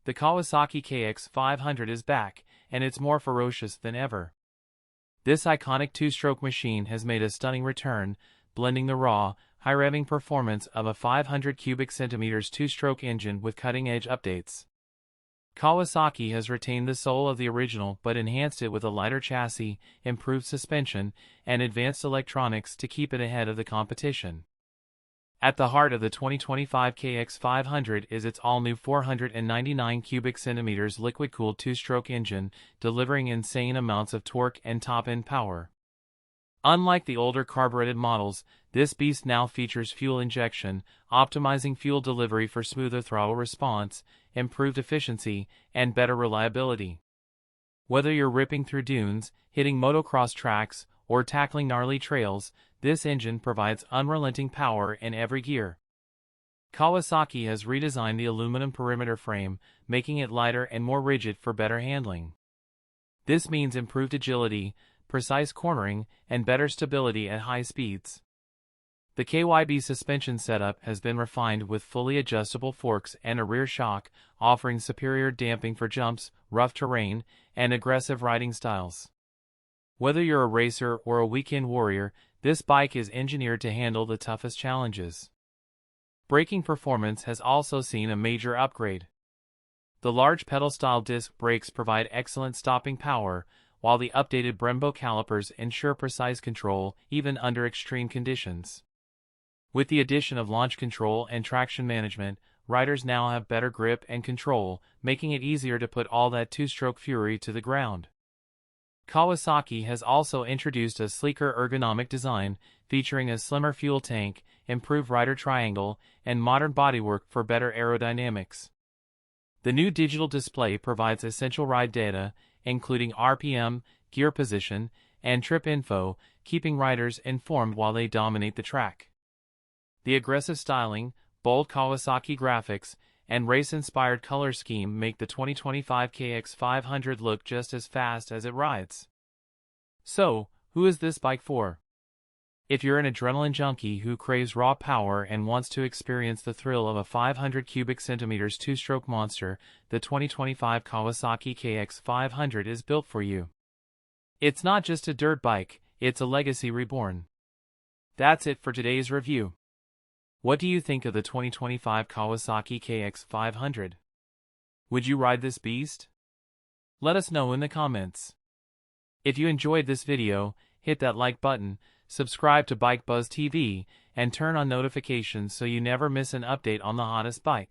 The Kawasaki KX 500 is back, and it's more ferocious than ever. This iconic two-stroke machine has made a stunning return, blending the raw, high-revving performance of a 500 cubic centimeters two-stroke engine with cutting-edge updates. Kawasaki has retained the soul of the original but enhanced it with a lighter chassis, improved suspension, and advanced electronics to keep it ahead of the competition. At the heart of the 2025 KX 500 is its all-new 499 cubic centimeters liquid-cooled two-stroke engine, delivering insane amounts of torque and top-end power. Unlike the older carbureted models, this beast now features fuel injection, optimizing fuel delivery for smoother throttle response, improved efficiency, and better reliability. Whether you're ripping through dunes, hitting motocross tracks, or tackling gnarly trails, this engine provides unrelenting power in every gear. Kawasaki has redesigned the aluminum perimeter frame, making it lighter and more rigid for better handling. This means improved agility, precise cornering, and better stability at high speeds. The KYB suspension setup has been refined with fully adjustable forks and a rear shock, offering superior damping for jumps, rough terrain, and aggressive riding styles. Whether you're a racer or a weekend warrior, this bike is engineered to handle the toughest challenges. Braking performance has also seen a major upgrade. The large pedal-style disc brakes provide excellent stopping power, while the updated Brembo calipers ensure precise control even under extreme conditions. With the addition of launch control and traction management, riders now have better grip and control, making it easier to put all that two-stroke fury to the ground. Kawasaki has also introduced a sleeker ergonomic design, featuring a slimmer fuel tank, improved rider triangle, and modern bodywork for better aerodynamics. The new digital display provides essential ride data, including RPM, gear position, and trip info, keeping riders informed while they dominate the track. The aggressive styling, bold Kawasaki graphics, and race-inspired color scheme make the 2025 KX 500 look just as fast as it rides. So, who is this bike for? If you're an adrenaline junkie who craves raw power and wants to experience the thrill of a 500 cubic centimeters two-stroke monster, the 2025 Kawasaki KX 500 is built for you. It's not just a dirt bike, it's a legacy reborn. That's it for today's review. What do you think of the 2025 Kawasaki KX 500? Would you ride this beast? Let us know in the comments. If you enjoyed this video, hit that like button, subscribe to Bike Buzz TV, and turn on notifications so you never miss an update on the hottest bikes.